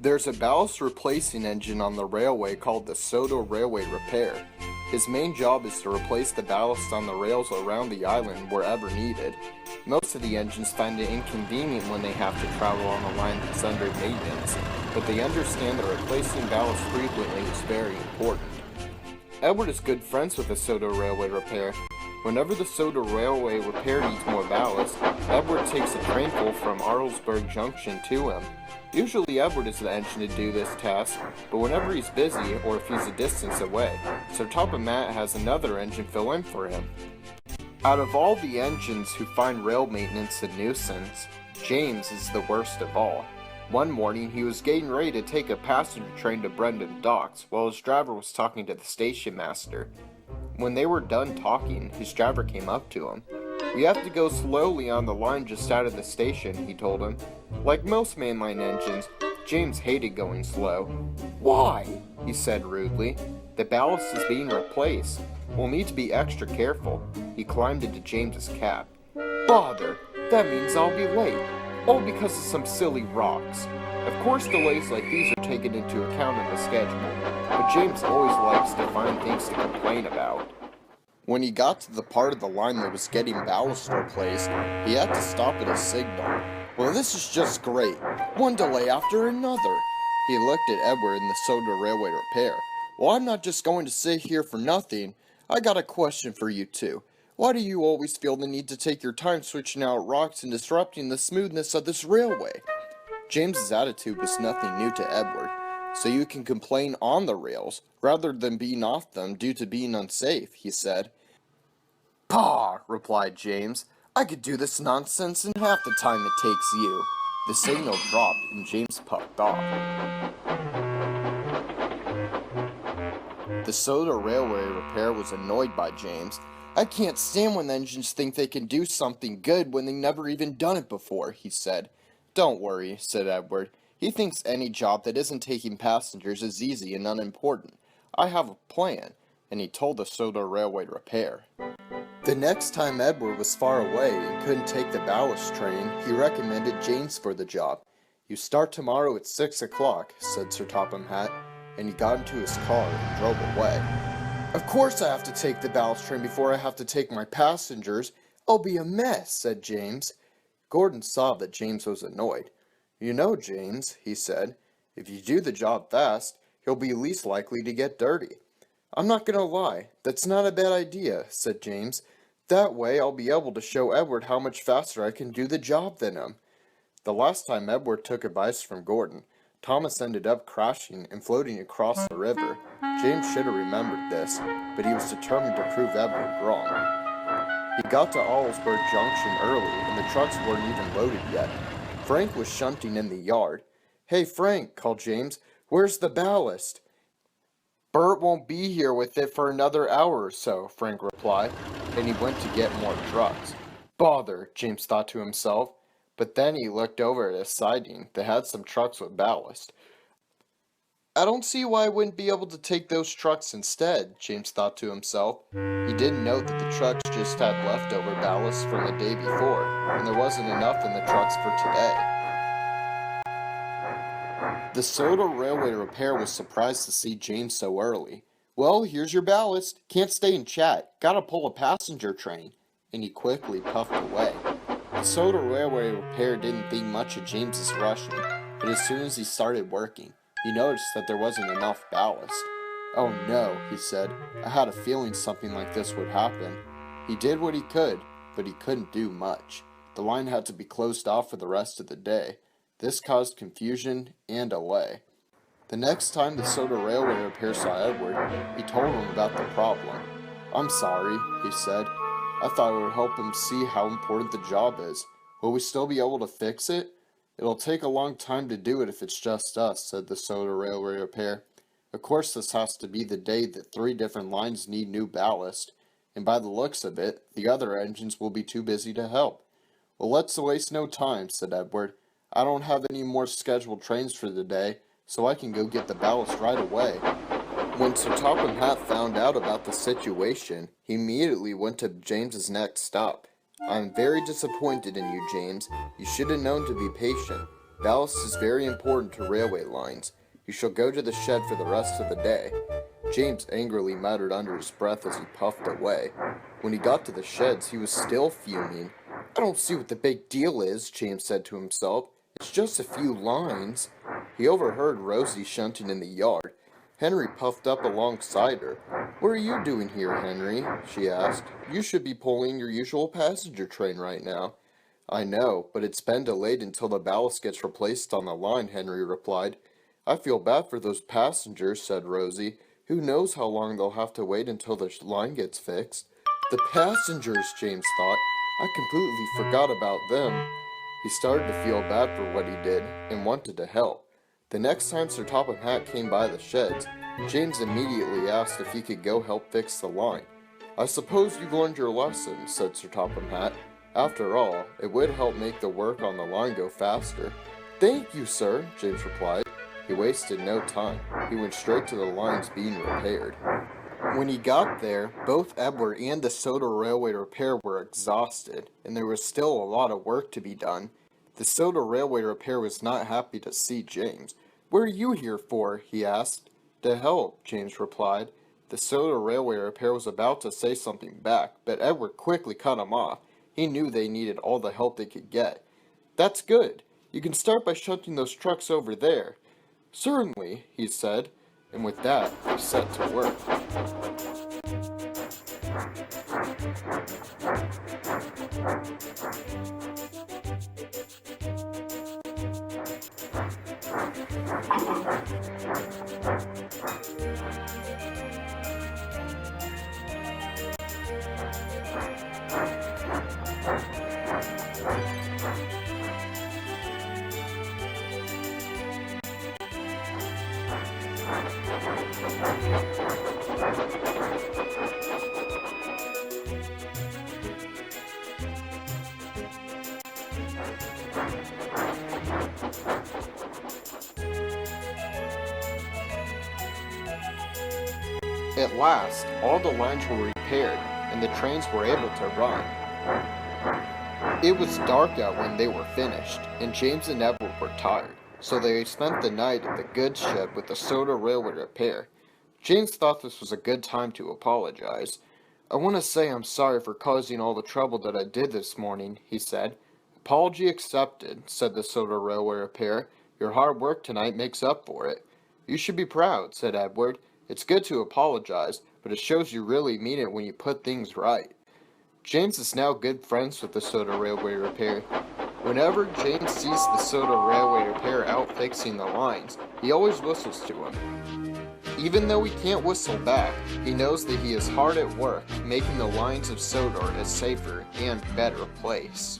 There's a ballast replacing engine on the railway called the Sodor Railway Repair. His main job is to replace the ballast on the rails around the island wherever needed. Most of the engines find it inconvenient when they have to travel on a line that's under maintenance, but they understand that replacing ballast frequently is very important. Edward is good friends with the Sodor Railway Repair. Whenever the Sodor Railway Repair needs more ballast, Edward takes a trainful from Arlesburg Junction to him. Usually Edward is the engine to do this task, but whenever he's busy or if he's a distance away, Sir Topham Hatt has another engine fill in for him. Out of all the engines who find rail maintenance a nuisance, James is the worst of all. One morning he was getting ready to take a passenger train to Brendon Docks while his driver was talking to the station master. When they were done talking, his driver came up to him. "We have to go slowly on the line just out of the station," he told him. Like most mainline engines, James hated going slow. "Why?" he said rudely. "The ballast is being replaced. We'll need to be extra careful." He climbed into James's cab. "Bother! That means I'll be late. All because of some silly rocks." Of course delays like these are taken into account in the schedule, but James always likes to find things to complain about. When he got to the part of the line that was getting ballast replaced, he had to stop at a signal. "Well, this is just great. One delay after another." He looked at Edward in the Sodor Railway Repair. "Well, I'm not just going to sit here for nothing. I got a question for you two. Why do you always feel the need to take your time switching out rocks and disrupting the smoothness of this railway?" James's attitude was nothing new to Edward. "So you can complain on the rails, rather than being off them due to being unsafe," he said. "Pah!" replied James. "I could do this nonsense in half the time it takes you." The signal dropped and James puffed off. The Sodor Railway Repair was annoyed by James. "I can't stand when engines think they can do something good when they've never even done it before," he said. "Don't worry," said Edward. "He thinks any job that isn't taking passengers is easy and unimportant. I have a plan," and he told the Sodor Railway Repair. The next time Edward was far away and couldn't take the ballast train, he recommended James for the job. "You start tomorrow at 6 o'clock, said Sir Topham Hatt, and he got into his car and drove away. "Of course I have to take the ballast train before I have to take my passengers. I'll be a mess," said James. Gordon saw that James was annoyed. "You know, James," he said, "if you do the job fast, he'll be least likely to get dirty." "I'm not going to lie, that's not a bad idea," said James. "That way I'll be able to show Edward how much faster I can do the job than him." The last time Edward took advice from Gordon, Thomas ended up crashing and floating across the river. James should have remembered this, but he was determined to prove Edward wrong. He got to Arlesburg Junction early, and the trucks weren't even loaded yet. Frank was shunting in the yard. "Hey, Frank," called James, "where's the ballast?" "Bert won't be here with it for another hour or so," Frank replied, and he went to get more trucks. "Bother," James thought to himself, but then he looked over at a siding that had some trucks with ballast. "I don't see why I wouldn't be able to take those trucks instead," James thought to himself. He didn't know that the trucks just had leftover ballast from the day before, and there wasn't enough in the trucks for today. The Sodor Railway Repair was surprised to see James so early. "Well, here's your ballast. Can't stay and chat. Gotta pull a passenger train." And he quickly puffed away. The Sodor Railway Repair didn't think much of James's rushing, but as soon as he started working, he noticed that there wasn't enough ballast. "Oh no," he said. "I had a feeling something like this would happen." He did what he could, but he couldn't do much. The line had to be closed off for the rest of the day. This caused confusion and delay. The next time the Sodor Railway Repair saw Edward, he told him about the problem. "I'm sorry," he said. "I thought it would help him see how important the job is. Will we still be able to fix it?" "It'll take a long time to do it if it's just us," said the Sodor Railway Repair. "Of course this has to be the day that 3 different lines need new ballast, and by the looks of it, the other engines will be too busy to help." "Well, let's waste no time," said Edward. "I don't have any more scheduled trains for the day, so I can go get the ballast right away." When Sir Topham Hatt found out about the situation, he immediately went to James's next stop. "I'm very disappointed in you, James. You should have known to be patient. Ballast is very important to railway lines. You shall go to the shed for the rest of the day." James angrily muttered under his breath as he puffed away. When he got to the sheds, he was still fuming. "I don't see what the big deal is," James said to himself. "It's just a few lines." He overheard Rosie shunting in the yard. Henry puffed up alongside her. "What are you doing here, Henry?" she asked. "You should be pulling your usual passenger train right now." "I know, but it's been delayed until the ballast gets replaced on the line," Henry replied. "I feel bad for those passengers," said Rosie. "Who knows how long they'll have to wait until the line gets fixed?" "The passengers," James thought. "I completely forgot about them." He started to feel bad for what he did, and wanted to help. The next time Sir Topham Hatt came by the sheds, James immediately asked if he could go help fix the line. "I suppose you've learned your lesson," said Sir Topham Hatt. "After all, it would help make the work on the line go faster." "Thank you, sir," James replied. He wasted no time. He went straight to the lines being repaired. When he got there, both Edward and the Sodor Railway Repair were exhausted, and there was still a lot of work to be done. The Sodor Railway Repair was not happy to see James. "What are you here for?" he asked. "To help," James replied. The Sodor Railway Repair was about to say something back, but Edward quickly cut him off. He knew they needed all the help they could get. "That's good. You can start by shunting those trucks over there." "Certainly," he said, and with that, they set to work. At last, all the lines were repaired, and the trains were able to run. It was dark out when they were finished, and James and Edward were tired, so they spent the night at the goods shed with the Sodor Railway Repair. James thought this was a good time to apologize. "I want to say I'm sorry for causing all the trouble that I did this morning," he said. "Apology accepted," said the Sodor Railway Repair. "Your hard work tonight makes up for it." "You should be proud," said Edward. "It's good to apologize, but it shows you really mean it when you put things right." James is now good friends with the Sodor Railway Repair. Whenever James sees the Sodor Railway Repair out fixing the lines, he always whistles to him. Even though he can't whistle back, he knows that he is hard at work making the lines of Sodor a safer and better place.